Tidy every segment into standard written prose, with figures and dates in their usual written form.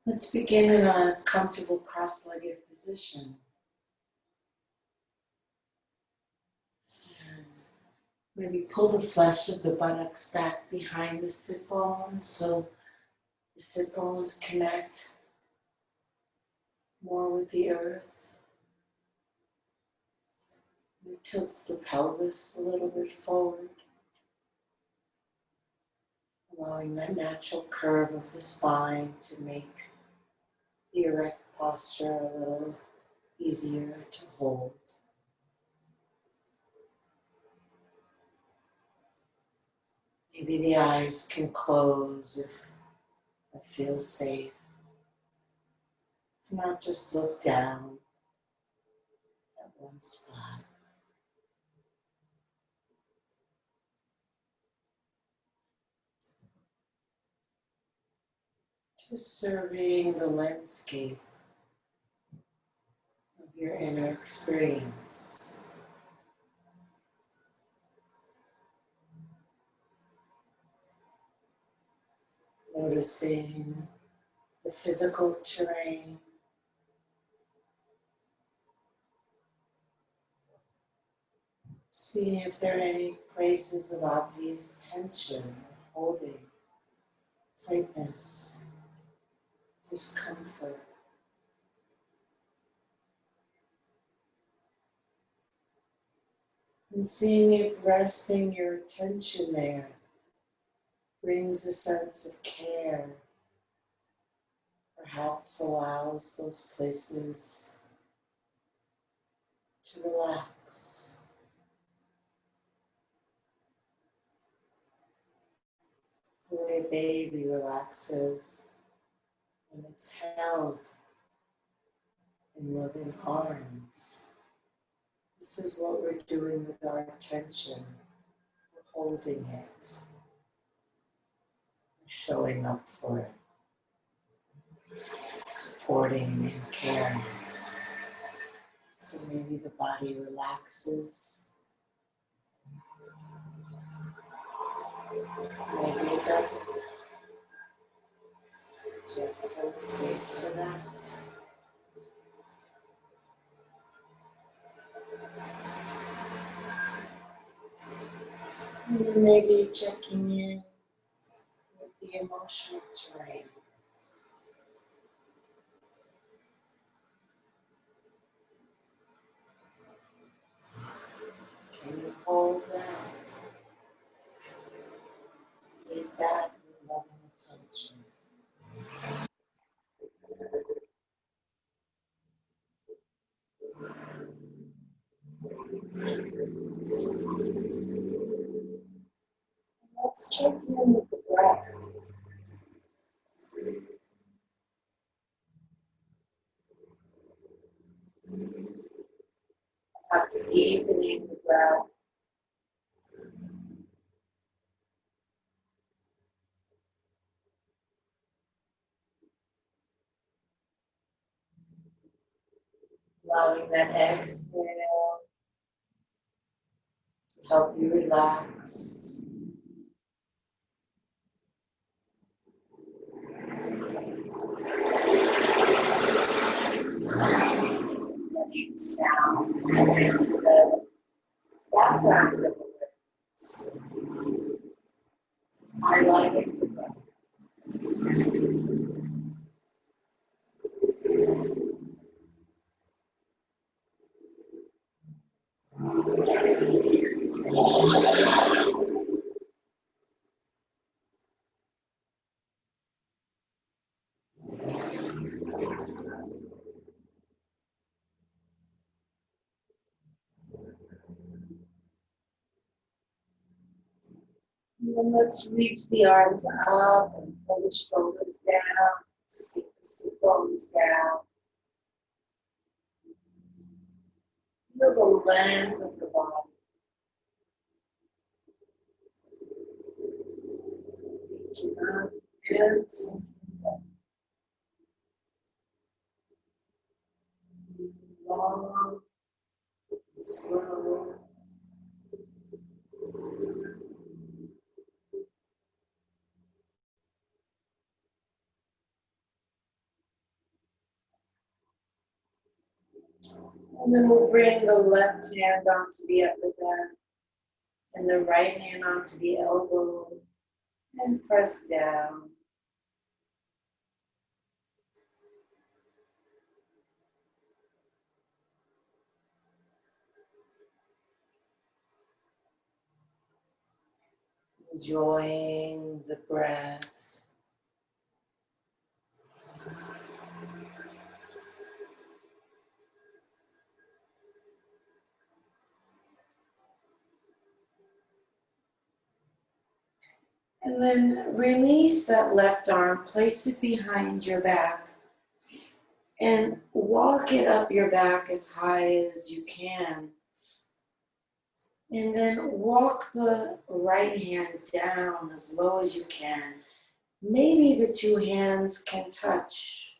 Let's begin in a comfortable cross-legged position. And maybe pull the flesh of the buttocks back behind the sit bones so the sit bones connect more with the earth. It tilts the pelvis a little bit forward, allowing that natural curve of the spine to make the erect posture a little easier to hold. Maybe the eyes can close if that feels safe. If not, just look down at one spot. Just surveying the landscape of your inner experience. Noticing the physical terrain. Seeing if there are any places of obvious tension, holding, tightness, discomfort. And seeing if resting your attention there brings a sense of care, perhaps allows those places to relax. The way a baby relaxes when it's held in loving arms. This is what we're doing with our attention. We're holding it, we're showing up for it, supporting and caring. So maybe the body relaxes, maybe it doesn't. Just hold space for that. And then maybe checking in with the emotional terrain. Can you hold that? Meet that with loving attention. Let's check in with the breath. Perhaps deepening the breath. Allowing that exhale to help you relax. Letting sound into the background of the words. Highlighting the breath. And then let's reach the arms up and pull the shoulders down, sink the sit bones down. Feel the length of the body. Reaching up and sinking down. Long and slow. And then we'll bring the left hand onto the upper back and the right hand onto the elbow and press down. Enjoying the breath. And then release that left arm, place it behind your back, and walk it up your back as high as you can. And then walk the right hand down as low as you can. Maybe the two hands can touch.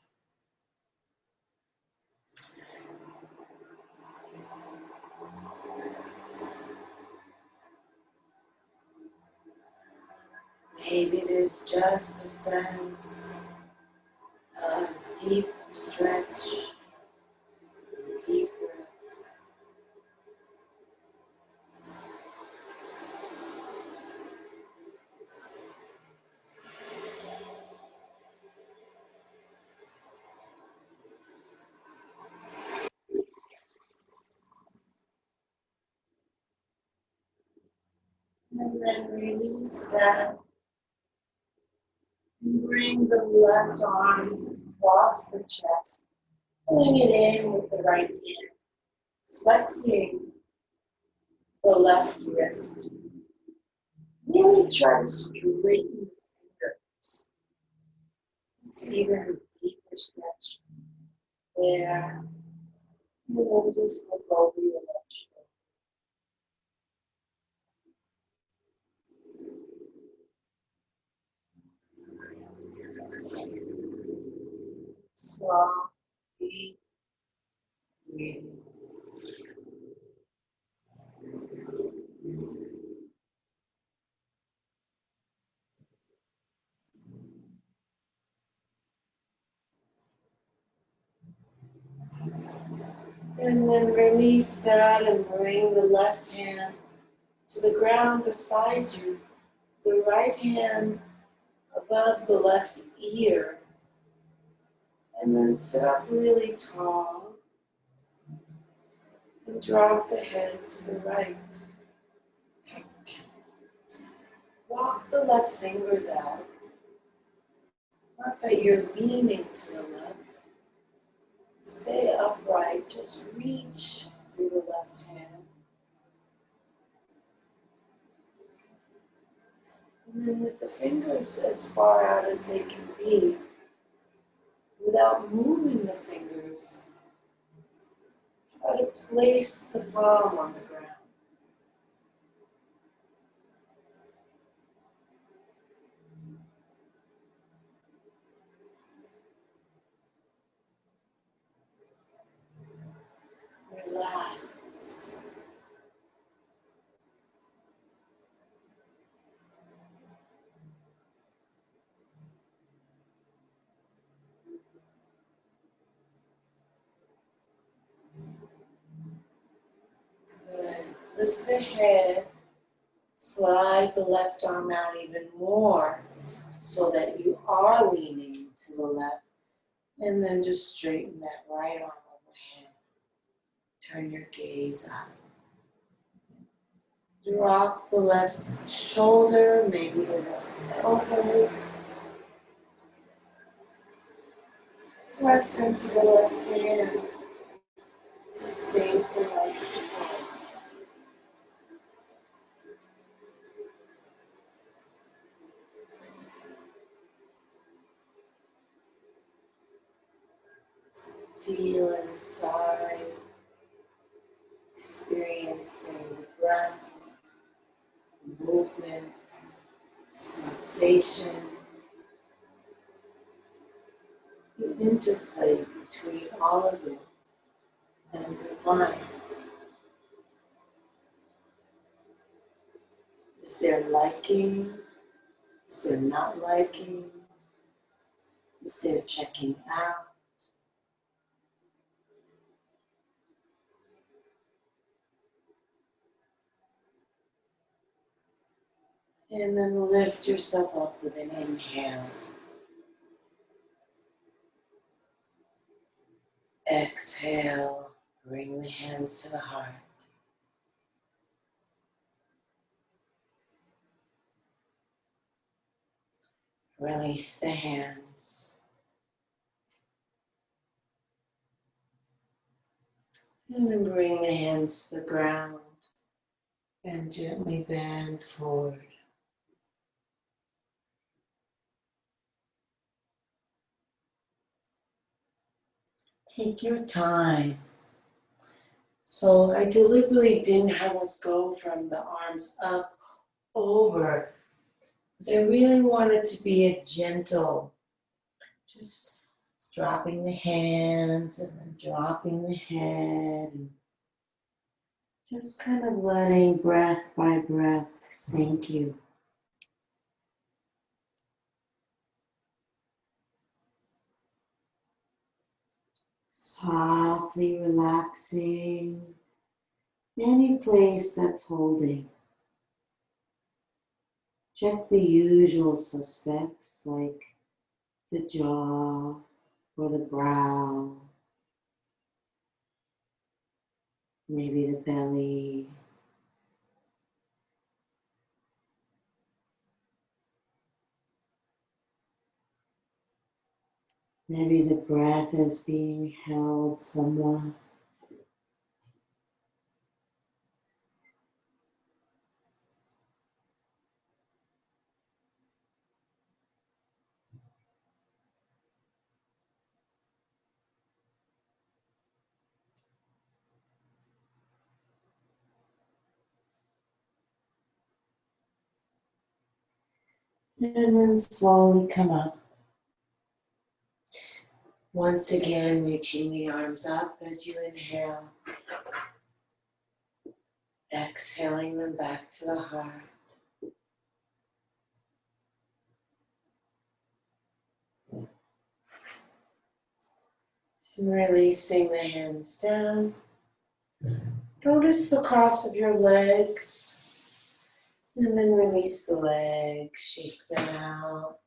Maybe there's just a sense of deep stretch, deep breath. And then release that. And bring the left arm across the chest, pulling it in with the right hand, flexing the left wrist. Really try to straighten the fingers. It's even a deeper stretch there. And then just look over your left shoulder. Soft, deep breathing. And then release that and bring the left hand to the ground beside you. The right hand above the left ear. And then sit up really tall and drop the head to the right. Walk the left fingers out. Not that you're leaning to the left. Stay upright, just reach through the left hand. And then with the fingers as far out as they can be, without moving the fingers, try to place the palm on the ground. Relax. Good. Lift the head. Slide the left arm out even more so that you are leaning to the left. And then just straighten that right arm overhead. Turn your gaze up. Drop the left shoulder, maybe the left elbow. Press into the left hand to sink the right support. Feel inside, experiencing the breath, the movement, the sensation, the interplay between all of it and your mind. Is there liking? Is there not liking? Is there checking out? And then lift yourself up with an inhale. Exhale, bring the hands to the heart. Release the hands. And then bring the hands to the ground and gently bend forward. Take your time. So I deliberately didn't have us go from the arms up over, because I really wanted to be a gentle, just dropping the hands and then dropping the head, and just kind of letting breath by breath sink you. Softly relaxing any place that's holding. Check the usual suspects like the jaw or the brow, maybe the belly. Maybe the breath is being held somewhat. And then slowly come up. Once again, reaching the arms up as you inhale. Exhaling them back to the heart. And releasing the hands down. Notice the cross of your legs. And then release the legs, shake them out.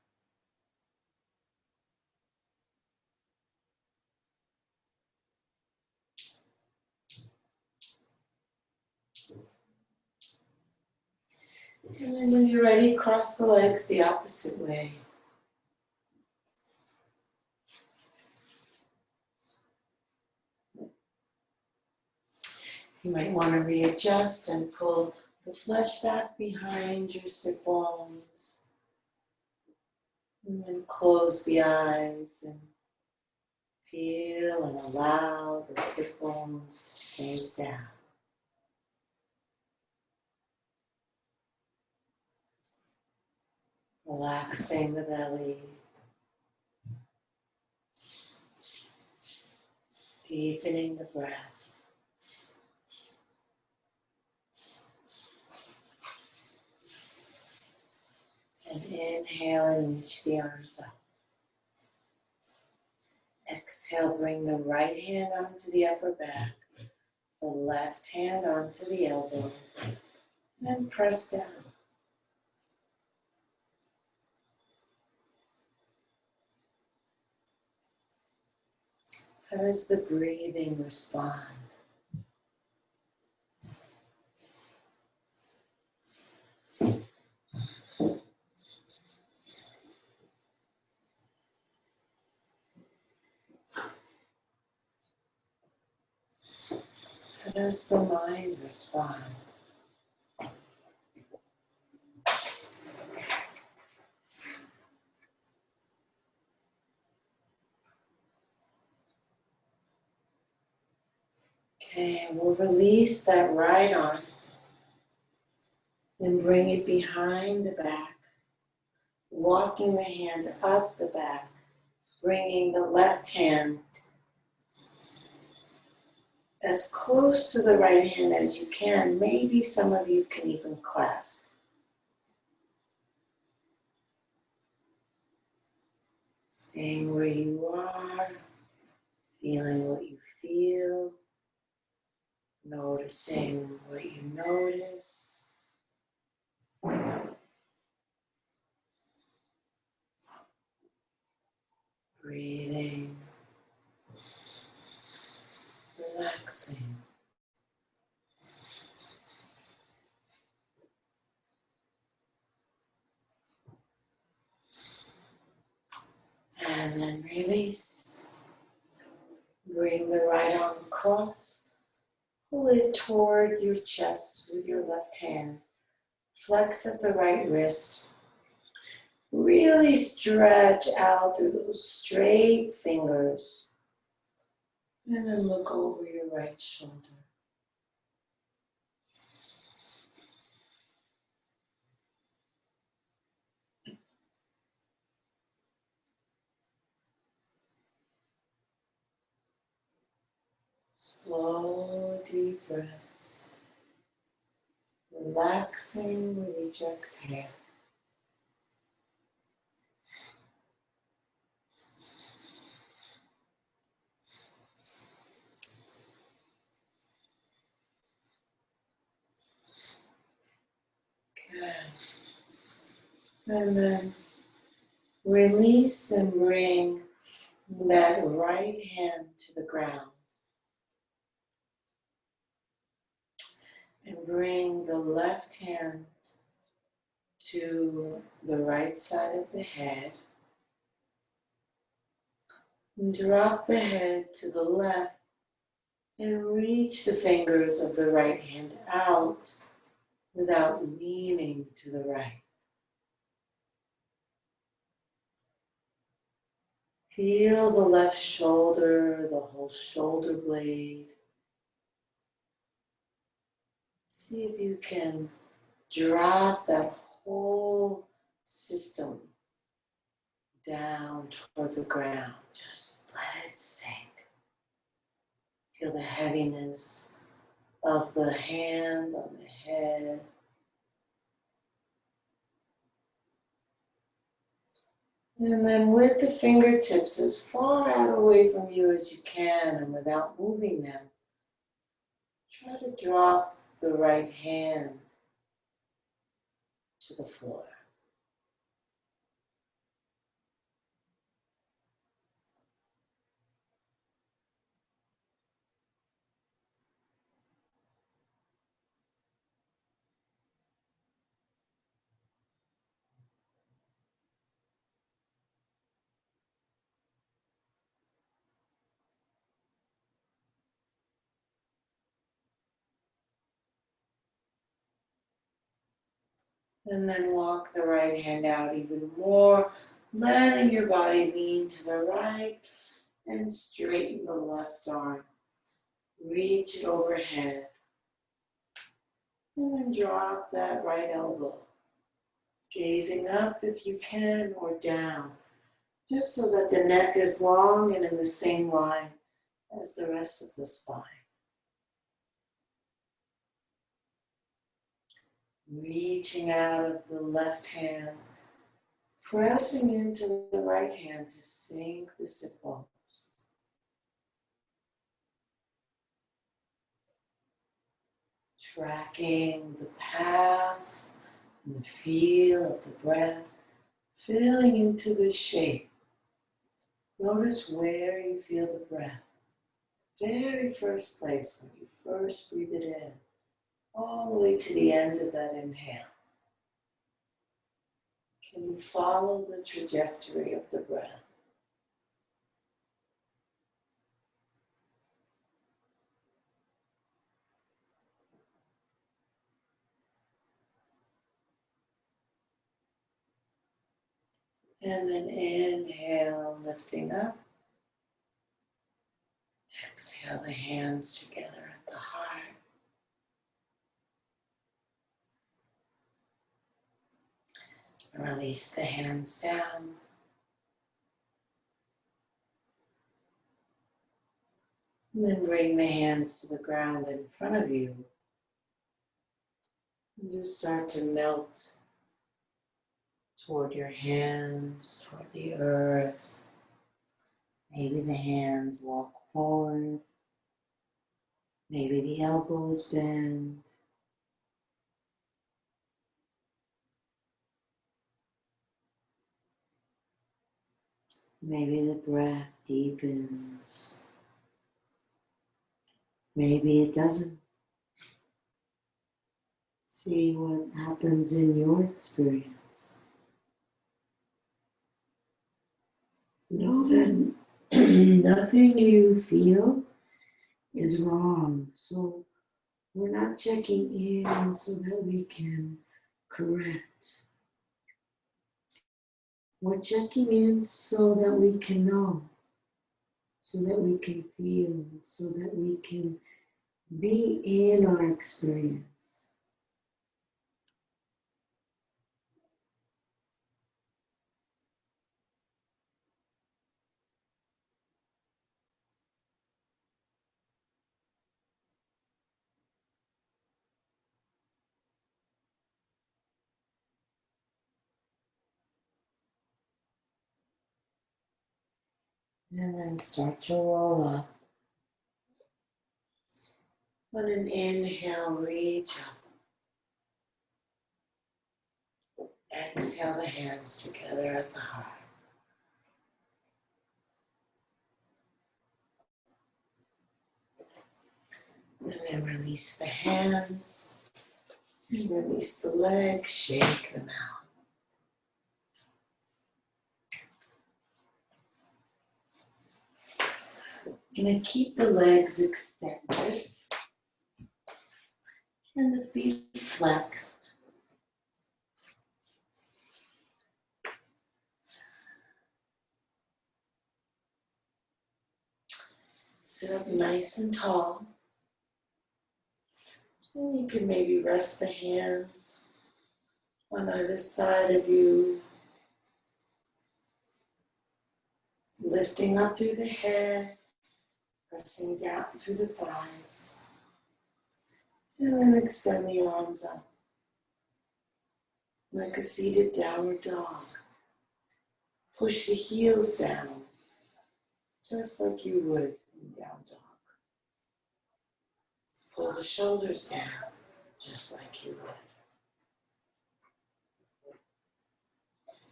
And then when you're ready, cross the legs the opposite way. You might want to readjust and pull the flesh back behind your sit bones. And then close the eyes and feel and allow the sit bones to sink down. Relaxing the belly. Deepening the breath. And inhale and reach the arms up. Exhale, bring the right hand onto the upper back, the left hand onto the elbow, and press down. How does the breathing respond? How does the mind respond? Okay, we'll release that right arm and bring it behind the back, walking the hand up the back, bringing the left hand as close to the right hand as you can. Maybe some of you can even clasp. Staying where you are, feeling what you feel, noticing what you notice. Breathing, relaxing. And then release. Bring the right arm across. Pull it toward your chest with your left hand. Flex at the right wrist. Really stretch out through those straight fingers. And then look over your right shoulder. Slow, deep breaths. Relaxing with each exhale. Good. And then release and bring that right hand to the ground. And bring the left hand to the right side of the head. And drop the head to the left and reach the fingers of the right hand out without leaning to the right. Feel the left shoulder, the whole shoulder blade. See if you can drop that whole system down toward the ground. Just let it sink. Feel the heaviness of the hand on the head. And then with the fingertips as far out away from you as you can and without moving them, try to drop the right hand to the floor. And then walk the right hand out even more, letting your body lean to the right and straighten the left arm. Reach it overhead. And then drop that right elbow. Gazing up if you can or down, just so that the neck is long and in the same line as the rest of the spine. Reaching out of the left hand, pressing into the right hand to sink the sit bones. Tracking the path and the feel of the breath, filling into the shape. Notice where you feel the breath. Very first place when you first breathe it in, all the way to the end of that inhale. Can you follow the trajectory of the breath? And then inhale, lifting up. Exhale the hands together at the heart. Release the hands down. And then bring the hands to the ground in front of you. And just start to melt toward your hands, toward the earth. Maybe the hands walk forward. Maybe the elbows bend. Maybe the breath deepens. Maybe it doesn't. See what happens in your experience. Know that nothing you feel is wrong. So we're not checking in so that we can correct. We're checking in so that we can know, so that we can feel, so that we can be in our experience. And then start to roll up. On an inhale, reach up. Exhale the hands together at the heart. And then release the hands. And release the legs, shake them out. Gonna keep the legs extended and the feet flexed. Sit up nice and tall. And you can maybe rest the hands on either side of you. Lifting up through the head, pressing down through the thighs. And then extend the arms up. Like a seated downward dog. Push the heels down, just like you would in down dog. Pull the shoulders down, just like you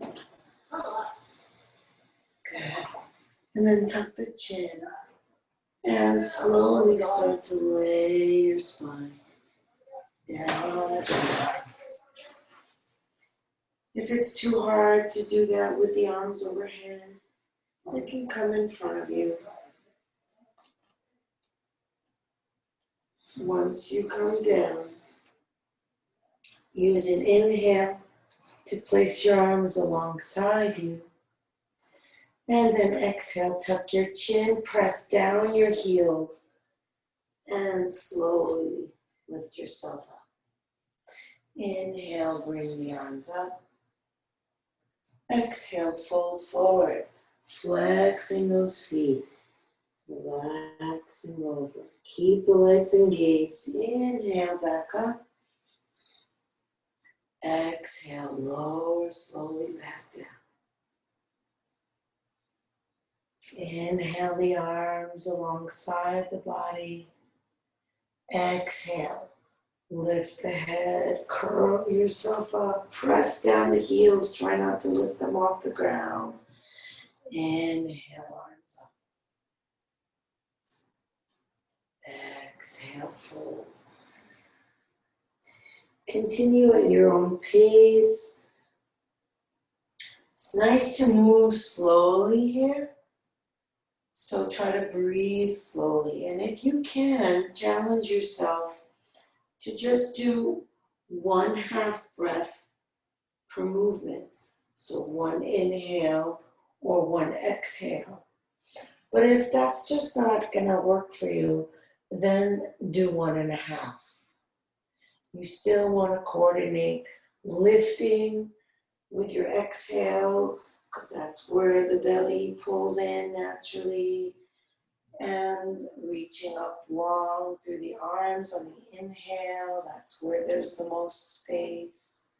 would. Good. And then tuck the chin and slowly start to lay your spine down. If it's too hard to do that with the arms overhead, they can come in front of you. Once you come down, use an inhale to place your arms alongside you. And then exhale, tuck your chin, press down your heels, and slowly lift yourself up. Inhale, bring the arms up. Exhale, fold forward, flexing those feet, relaxing over. Keep the legs engaged. Inhale, back up. Exhale, lower slowly back down. Inhale the arms alongside the body. Exhale, lift the head, curl yourself up, press down the heels, try not to lift them off the ground. Inhale, arms up. Exhale, fold. Continue at your own pace. It's nice to move slowly here. So try to breathe slowly. And if you can, challenge yourself to just do 1/2 breath per movement. So 1 inhale or 1 exhale. But if that's just not gonna work for you, then do 1.5. You still wanna coordinate lifting with your exhale, because that's where the belly pulls in naturally, and reaching up long through the arms on the inhale. That's where there's the most space.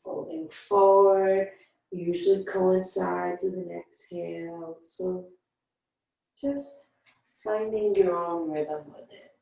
Folding forward usually coincides with an exhale. So just finding your own rhythm with it.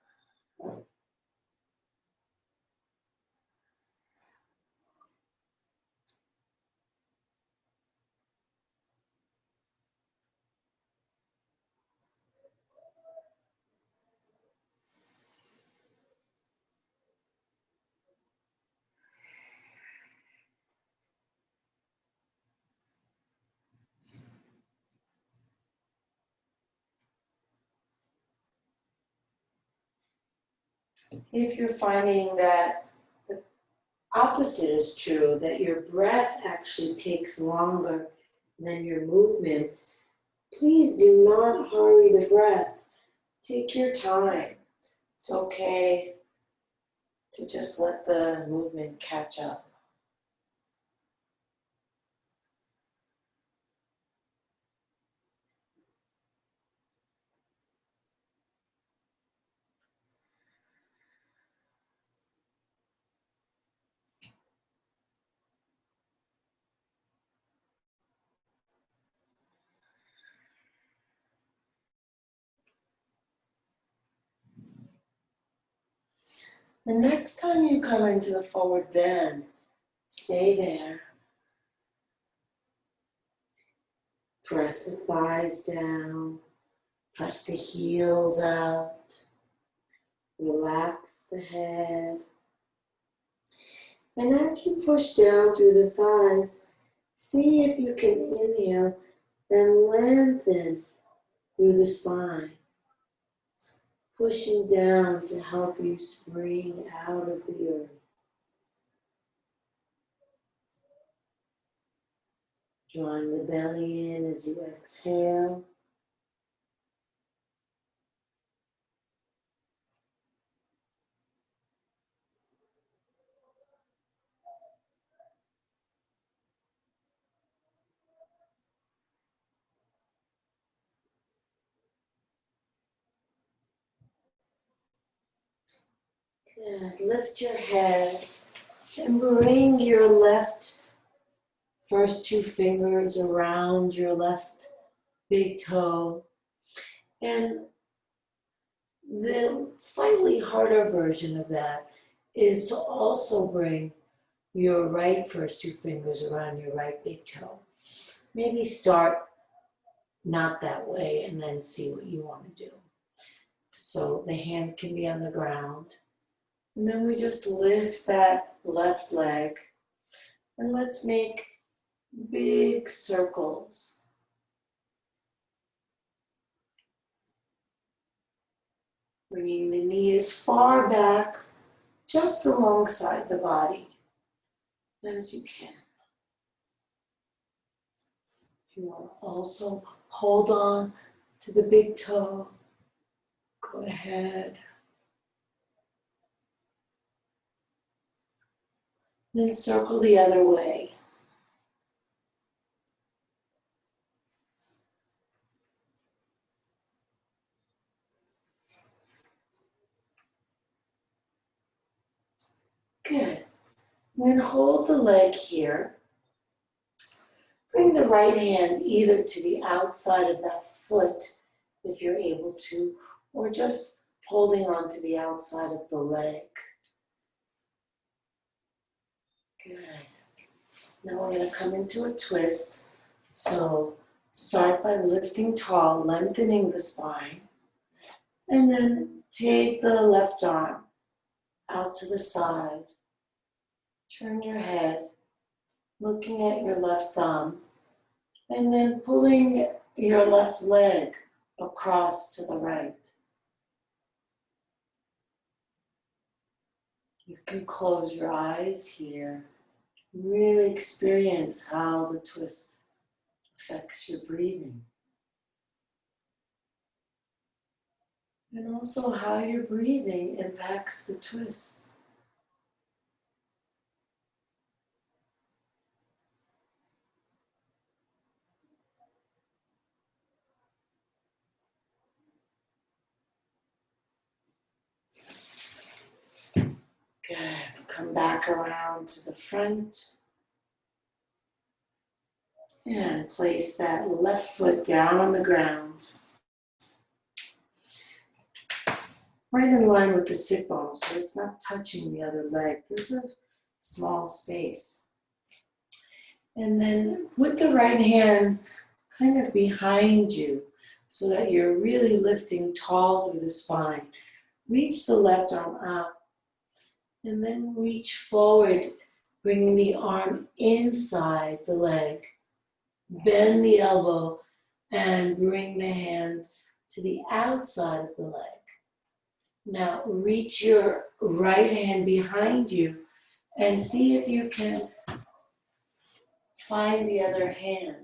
If you're finding that the opposite is true, that your breath actually takes longer than your movement, please do not hurry the breath. Take your time. It's okay to just let the movement catch up. The next time you come into the forward bend, stay there. Press the thighs down. Press the heels out. Relax the head. And as you push down through the thighs, see if you can inhale, then lengthen through the spine. Pushing down to help you spring out of the earth. Drawing the belly in as you exhale. Good. Lift your head and bring your left first two fingers around your left big toe. And the slightly harder version of that is to also bring your right first two fingers around your right big toe. Maybe start not that way and then see what you want to do. So the hand can be on the ground. And then we just lift that left leg and let's make big circles. Bringing the knee as far back, just alongside the body as you can. If you want to also hold on to the big toe, go ahead. Then circle the other way. Good. And then hold the leg here. Bring the right hand either to the outside of that foot, if you're able to, or just holding on to the outside of the leg. Good. Now we're going to come into a twist. So start by lifting tall, lengthening the spine, and then take the left arm out to the side. Turn your head, looking at your left thumb, and then pulling your left leg across to the right. You can close your eyes here. Really experience how the twist affects your breathing. And also how your breathing impacts the twist. Good. Come back around to the front. And place that left foot down on the ground. Right in line with the sit bone, so it's not touching the other leg. There's a small space. And then with the right hand kind of behind you, so that you're really lifting tall through the spine. Reach the left arm up. And then reach forward, bringing the arm inside the leg. Bend the elbow and bring the hand to the outside of the leg. Now reach your right hand behind you and see if you can find the other hand.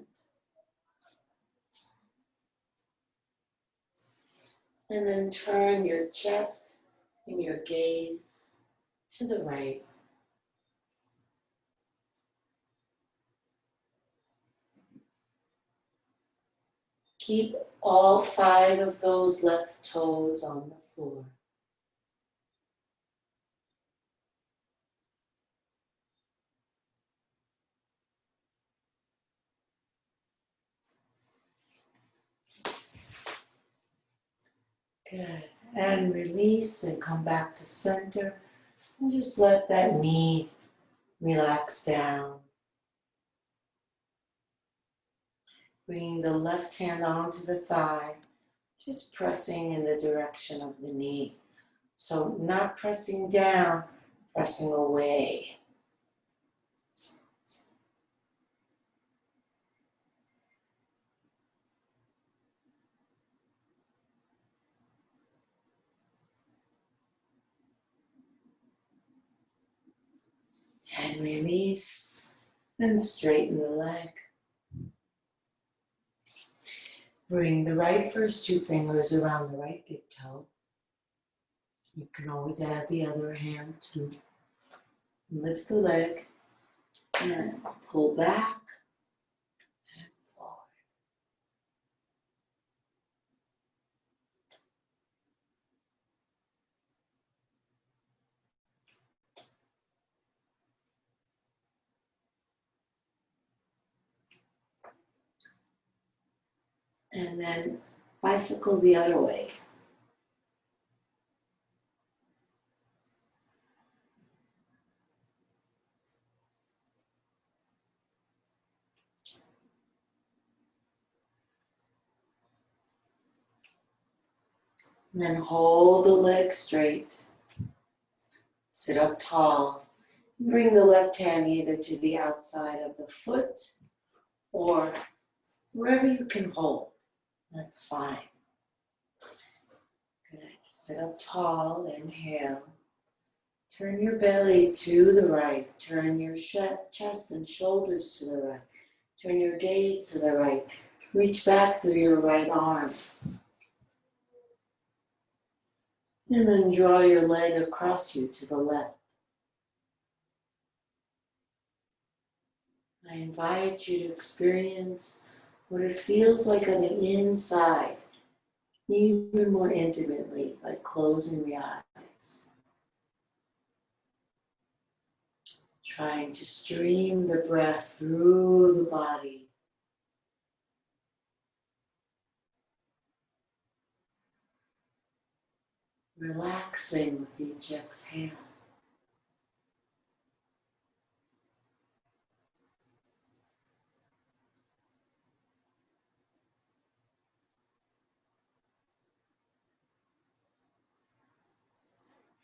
And then turn your chest and your gaze to the right. Keep all 5 of those left toes on the floor. Good. And release and come back to center. And just let that knee relax down. Bringing the left hand onto the thigh, just pressing in the direction of the knee. So not pressing down, pressing away. And release and straighten the leg. Bring the right first 2 fingers around the right big toe. You can always add the other hand too. Lift the leg and pull back and forward. And then bicycle the other way. And then hold the leg straight. Sit up tall. Bring the left hand either to the outside of the foot or wherever you can hold. That's fine. Good. Sit up tall. Inhale. Turn your belly to the right. Turn your chest and shoulders to the right. Turn your gaze to the right. Reach back through your right arm. And then draw your leg across you to the left. I invite you to experience what it feels like on the inside, even more intimately, by closing the eyes. Trying to stream the breath through the body. Relaxing with each exhale.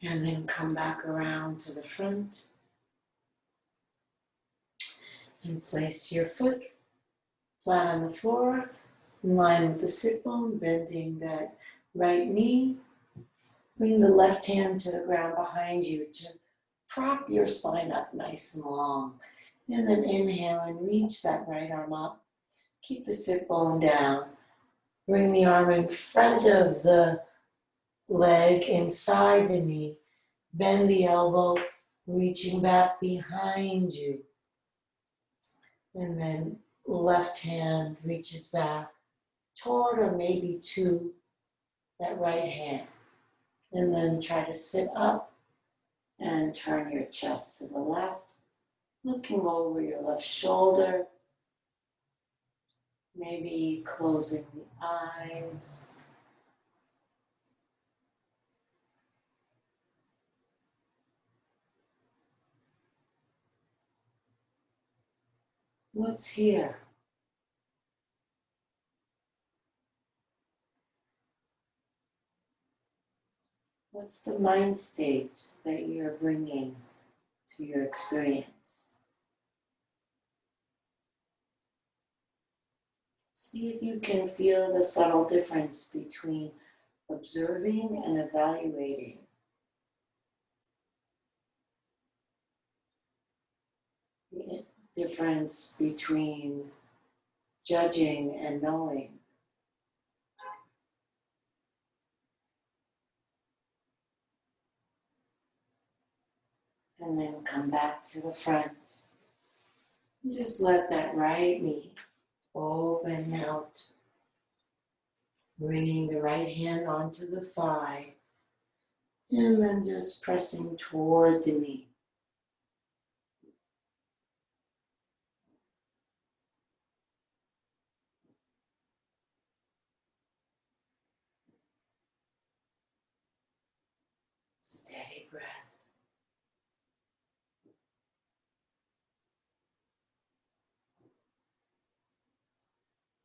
And then come back around to the front and place your foot flat on the floor, in line with the sit bone, bending that right knee. Bring the left hand to the ground behind you to prop your spine up nice and long. And then inhale and reach that right arm up. Keep the sit bone down. Bring the arm in front of the leg, inside the knee. Bend the elbow, reaching back behind you. And then left hand reaches back toward or maybe to that right hand. And then try to sit up and turn your chest to the left, looking over your left shoulder, maybe closing the eyes. What's here? What's the mind state that you're bringing to your experience? See if you can feel the subtle difference between observing and evaluating. The difference between judging and knowing. And then come back to the front. And just let that right knee open out. Bringing the right hand onto the thigh. And then just pressing toward the knee. Steady breath.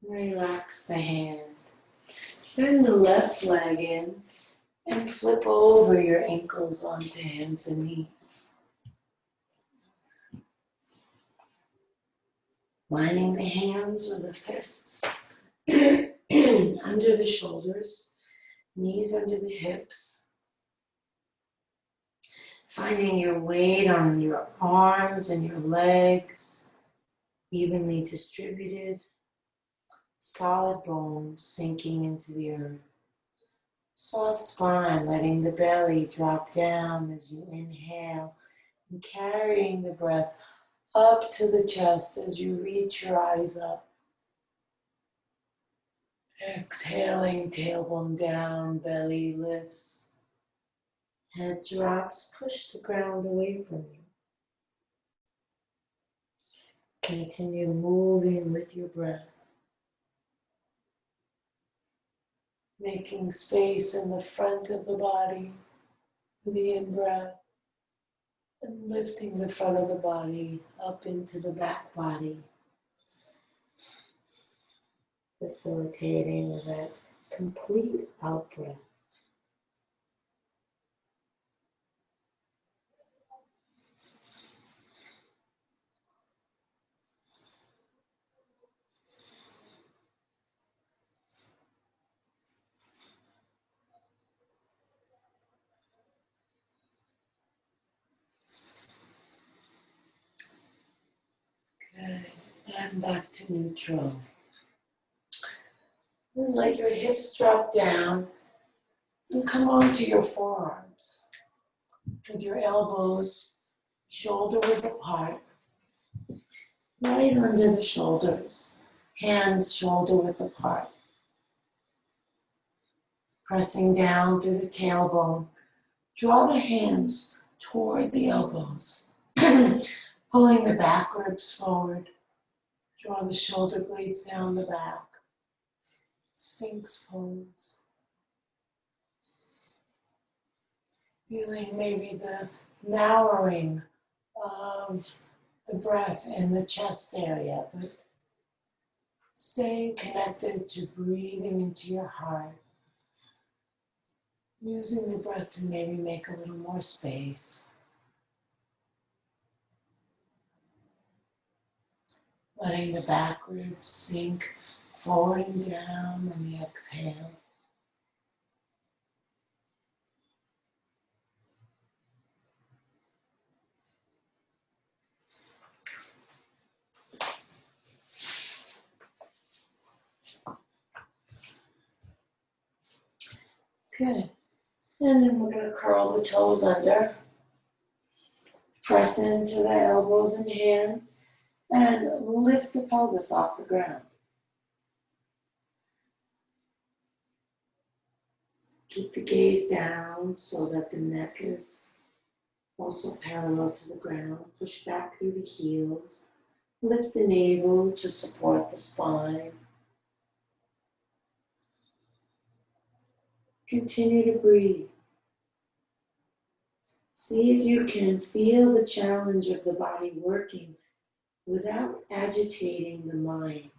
Relax the hand. Bend the left leg in and flip over your ankles onto hands and knees. Lining the hands or the fists under the shoulders, knees under the hips. Finding your weight on your arms and your legs, evenly distributed. Solid bones sinking into the earth. Soft spine, letting the belly drop down as you inhale and carrying the breath up to the chest as you reach your eyes up. Exhaling, tailbone down, belly lifts. Head drops, push the ground away from you. Continue moving with your breath. Making space in the front of the body for the in-breath. And lifting the front of the body up into the back body. Facilitating that complete out-breath. Good. And back to neutral. And let your hips drop down and come onto your forearms. With your elbows shoulder width apart. Right under the shoulders. Hands shoulder width apart. Pressing down through the tailbone. Draw the hands toward the elbows. Pulling the back ribs forward. Draw the shoulder blades down the back. Sphinx pose. Feeling maybe the narrowing of the breath in the chest area, but staying connected to breathing into your heart. Using the breath to maybe make a little more space. Letting the back ribs sink forward and down on the exhale. Good. And then we're going to curl the toes under. Press into the elbows and hands. And lift the pelvis off the ground. Keep the gaze down so that the neck is also parallel to the ground. Push back through the heels. Lift the navel to support the spine. Continue to breathe. See if you can feel the challenge of the body working without agitating the mind.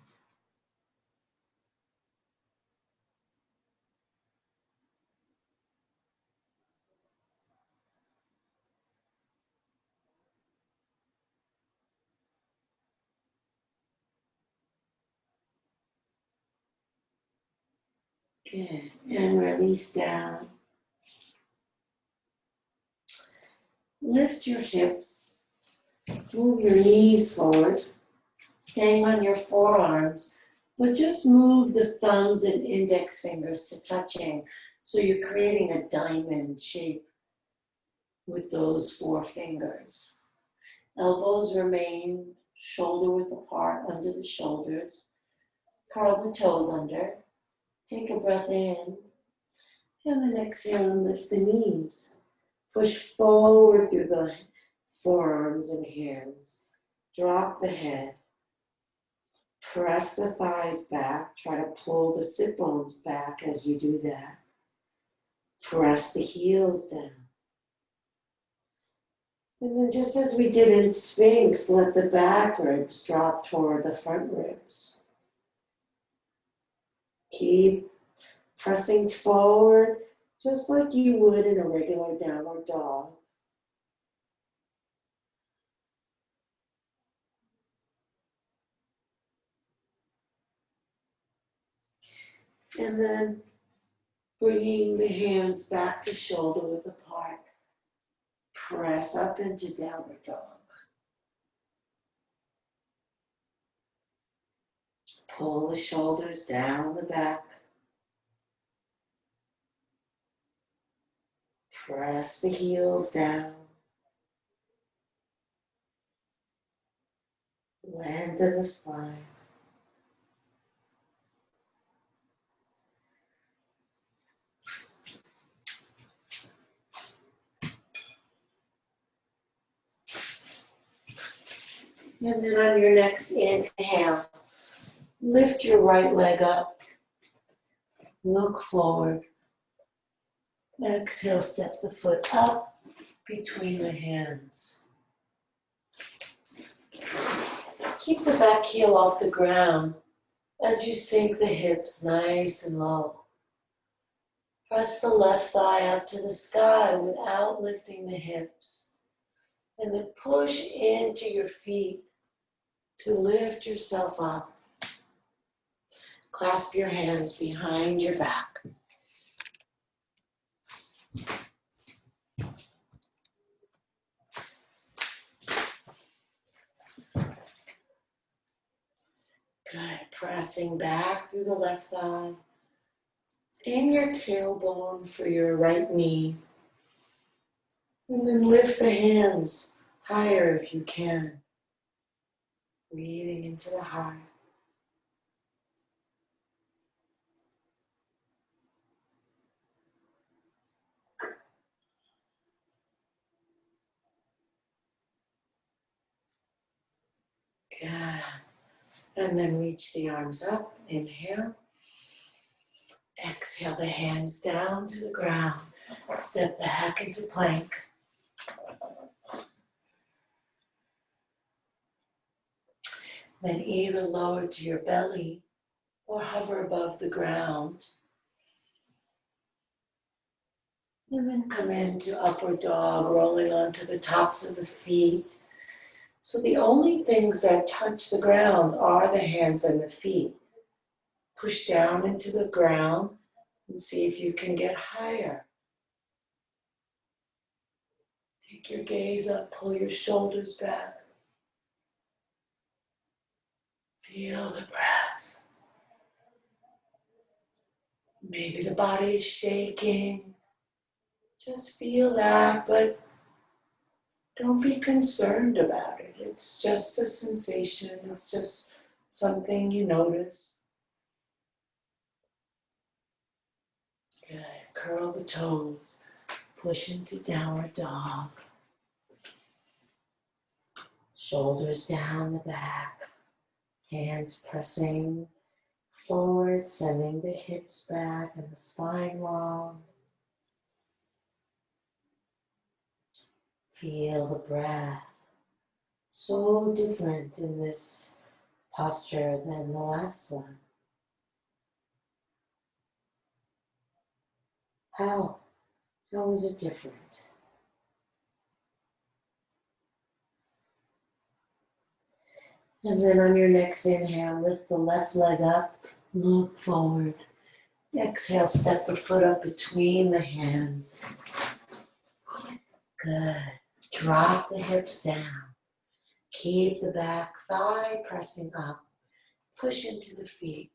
Good. And release down. Lift your hips. Move your knees forward. Staying on your forearms. But just move the thumbs and index fingers to touching. So you're creating a diamond shape with those 4 fingers. Elbows remain shoulder width apart under the shoulders. Curl the toes under. Take a breath in. And then exhale and lift the knees. Push forward through the forearms and hands. Drop the head. Press the thighs back. Try to pull the sit bones back as you do that. Press the heels down. And then just as we did in Sphinx, let the back ribs drop toward the front ribs. Keep pressing forward just like you would in a regular downward dog. And then bringing the hands back to shoulder width apart. Press up into downward dog. Pull the shoulders down the back. Press the heels down. Lengthen the spine. And then on your next inhale, lift your right leg up. Look forward. Exhale, step the foot up between the hands. Keep the back heel off the ground as you sink the hips nice and low. Press the left thigh up to the sky without lifting the hips. And then push into your feet to lift yourself up. Clasp your hands behind your back. Good. Pressing back through the left thigh. Aim your tailbone for your right knee. And then lift the hands higher if you can. Breathing into the heart. Good. And then reach the arms up. Inhale. Exhale the hands down to the ground. Step back into plank. Then either lower to your belly or hover above the ground. And then come into upward dog, rolling onto the tops of the feet. So the only things that touch the ground are the hands and the feet. Push down into the ground and see if you can get higher. Take your gaze up, pull your shoulders back. Feel the breath. Maybe the body is shaking. Just feel that, but don't be concerned about it. It's just a sensation. It's just something you notice. Good. Curl the toes. Push into downward dog. Shoulders down the back. Hands pressing forward, sending the hips back and the spine long. Feel the breath. So different in this posture than the last one. How is it different? And then on your next inhale, lift the left leg up, look forward. Exhale, step the foot up between the hands. Good. Drop the hips down. Keep the back thigh pressing up. Push into the feet.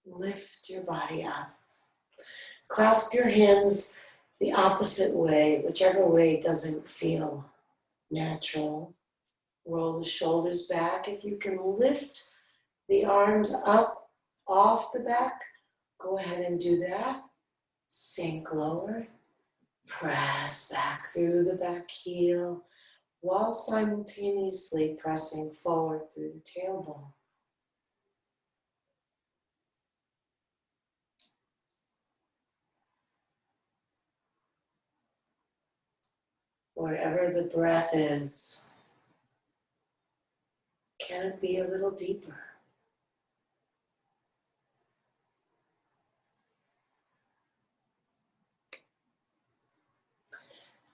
Lift your body up. Clasp your hands the opposite way, whichever way doesn't feel natural. Roll the shoulders back. If you can lift the arms up off the back, go ahead and do that. Sink lower. Press back through the back heel while simultaneously pressing forward through the tailbone. Wherever the breath is, can it be a little deeper?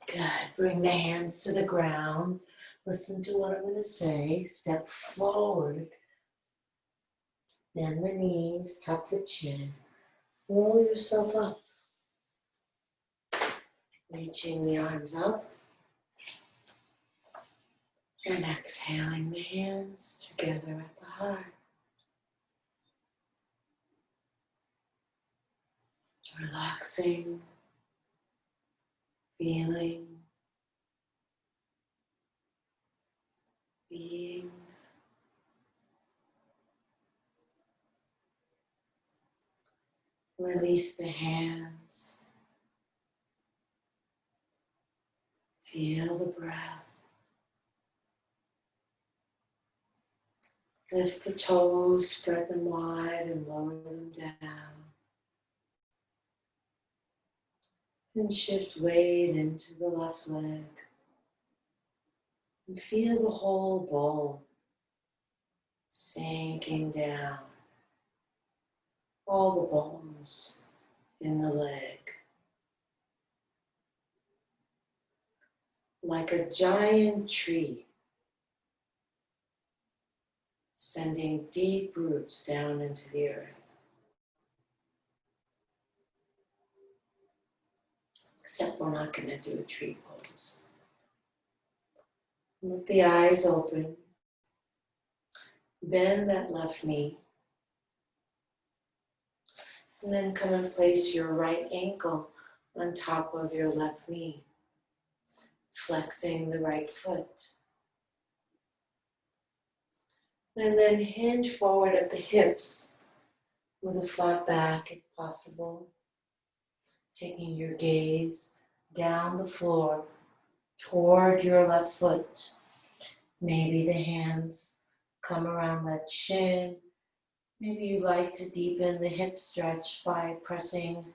Good. Bring the hands to the ground. Listen to what I'm going to say. Step forward. Bend the knees, tuck the chin. Roll yourself up. Reaching the arms up. And exhaling the hands together at the heart. Relaxing, feeling, being. Release the hands. Feel the breath. Lift the toes, spread them wide and lower them down. And shift weight into the left leg. And feel the whole bone sinking down. All the bones in the leg. Like a giant tree, sending deep roots down into the earth. Except we're not going to do a tree pose. With the eyes open, bend that left knee. And then come and place your right ankle on top of your left knee, flexing the right foot. And then hinge forward at the hips with a flat back if possible. Taking your gaze down the floor toward your left foot. Maybe the hands come around that shin. Maybe you like to deepen the hip stretch by pressing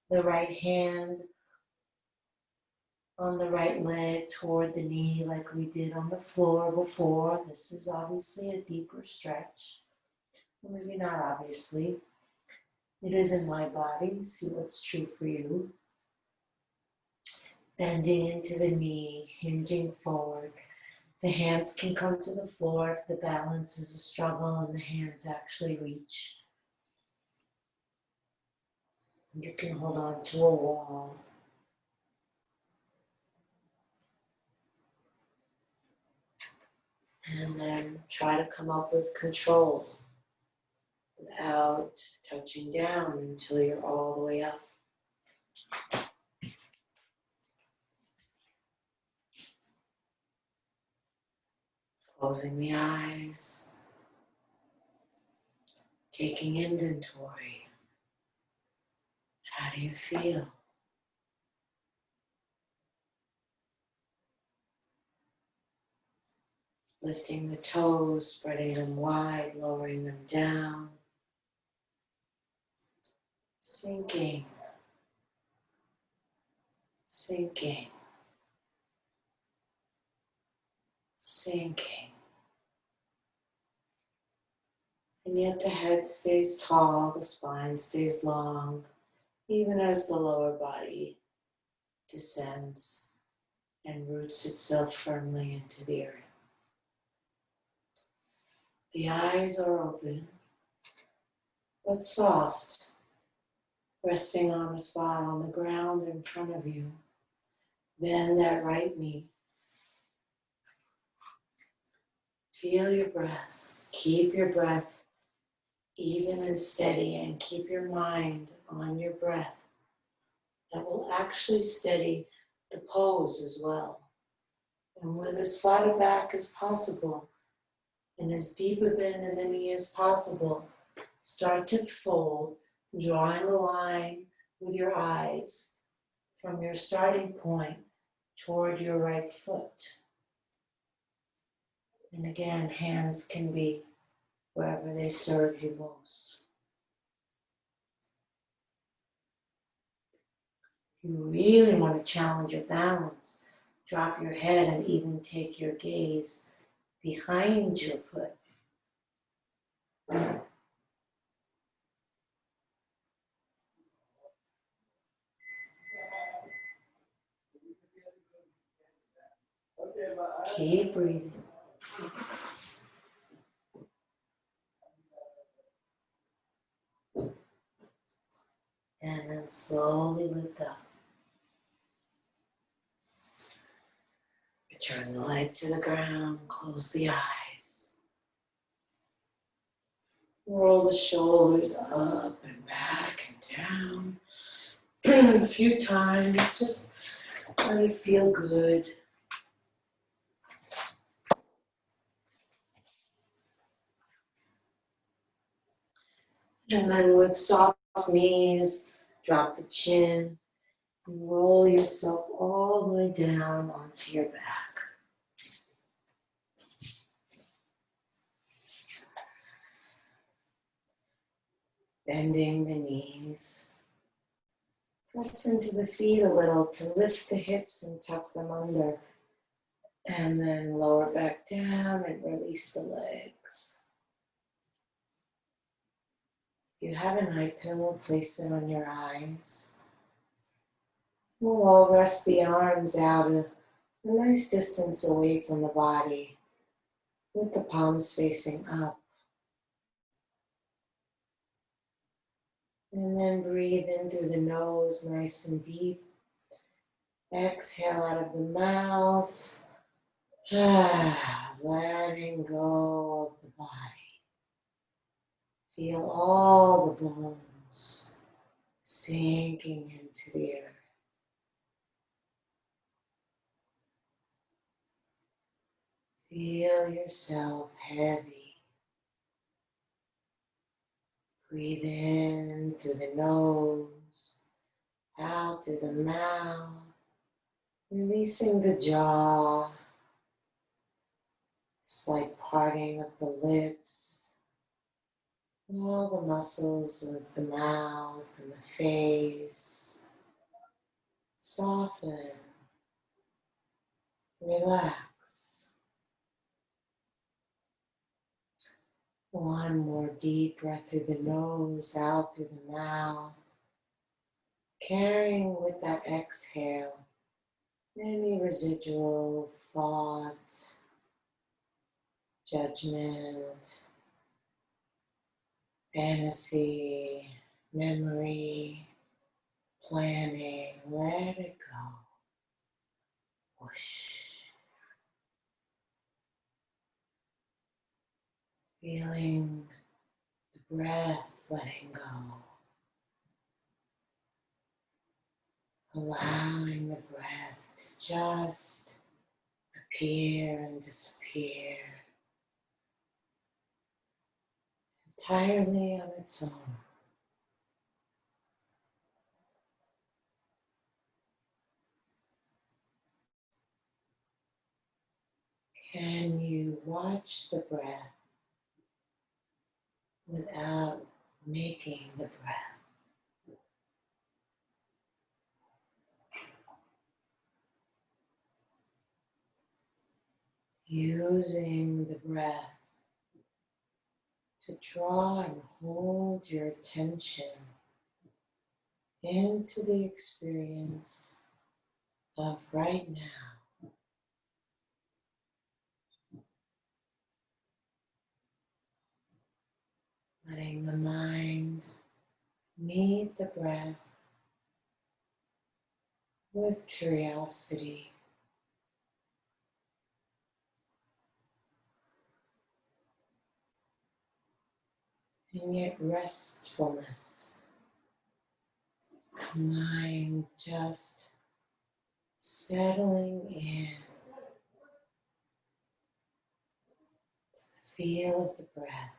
the right hand on the right leg toward the knee like we did on the floor before. This is obviously a deeper stretch. Maybe not obviously. It is in my body. See what's true for you. Bending into the knee, hinging forward. The hands can come to the floor if the balance is a struggle and the hands actually reach. You can hold on to a wall. And then try to come up with control without touching down until you're all the way up. Closing the eyes, taking inventory. How do you feel? Lifting the toes, spreading them wide, lowering them down. Sinking, sinking, sinking. And yet the head stays tall, the spine stays long, even as the lower body descends and roots itself firmly into the earth. The eyes are open, but soft, resting on a spot on the ground in front of you. Bend that right knee. Feel your breath. Keep your breath even and steady, and keep your mind on your breath. That will actually steady the pose as well. And with as flat a back as possible and as deep a bend in the knee as possible, start to fold, drawing a line with your eyes from your starting point toward your right foot. And again, hands can be wherever they serve you most. You really want to challenge your balance. Drop your head and even take your gaze behind your foot. Keep breathing. And then slowly lift up. Return the leg to the ground, close the eyes. Roll the shoulders up and back and down. A few times, just let it feel good. And then with soft knees, drop the chin and roll yourself all the way down onto your back. Bending the knees. Press into the feet a little to lift the hips and tuck them under. And then lower back down and release the legs. If you have an eye pillow, place it on your eyes. We'll rest the arms out a nice distance away from the body with the palms facing up. And then breathe in through the nose, nice and deep. Exhale out of the mouth. Letting go of the body. Feel all the bones sinking into the earth. Feel yourself heavy. Breathe in through the nose, out through the mouth, releasing the jaw, slight parting of the lips, all the muscles of the mouth and the face. Soften, relax. One more deep breath through the nose, out through the mouth, carrying with that exhale any residual thought, judgment, fantasy, memory, planning. Let it go. Whoosh. Feeling the breath letting go. Allowing the breath to just appear and disappear entirely on its own. Can you watch the breath without making the breath? Using the breath to draw and hold your attention into the experience of right now. Letting the mind Meet the breath with curiosity. And yet restfulness. Mind just settling in. Feel of the breath.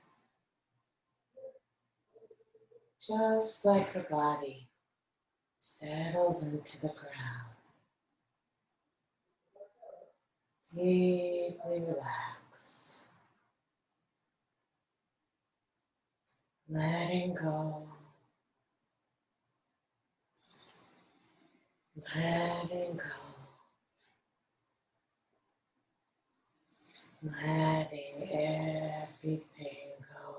Just like the body settles into the ground. Deeply relaxed. Letting go. Letting go. Letting everything go.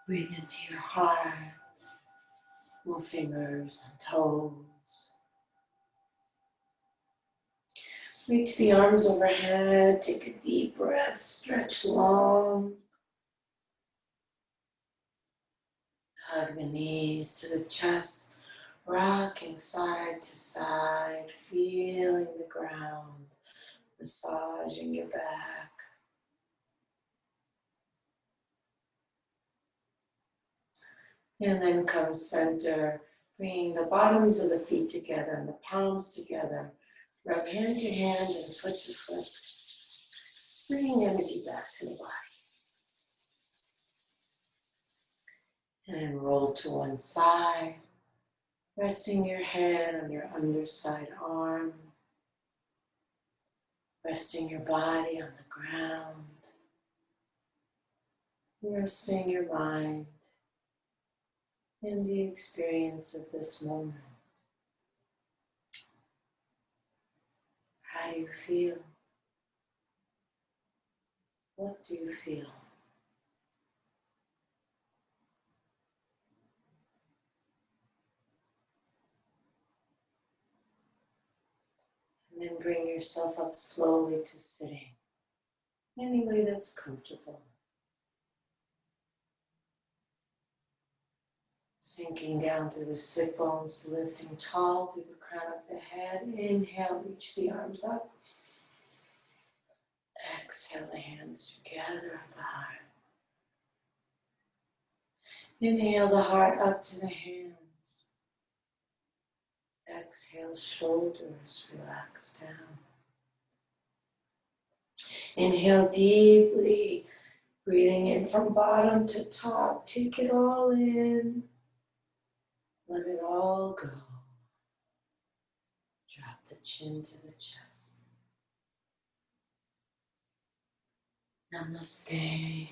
Breathe into your heart. Move fingers and toes. Reach the arms overhead. Take a deep breath. Stretch long. Hug the knees to the chest. Rocking side to side. Feeling the ground. Massaging your back. And then come center. Bringing the bottoms of the feet together and the palms together. Rub hand to hand and foot to foot. Bringing energy back to the body. And then roll to one side. Resting your head on your underside arm. Resting your body on the ground. Resting your mind in the experience of this moment. How do you feel? What do you feel? And then bring yourself up slowly to sitting, any way that's comfortable. Sinking down through the sit bones, lifting tall through the crown of the head. Inhale, reach the arms up. Exhale, the hands together at the heart. Inhale the heart up to the hands. Exhale, shoulders relax down. Inhale deeply, breathing in from bottom to top. Take it all in. Let it all go. Drop the chin to the chest. Namaste.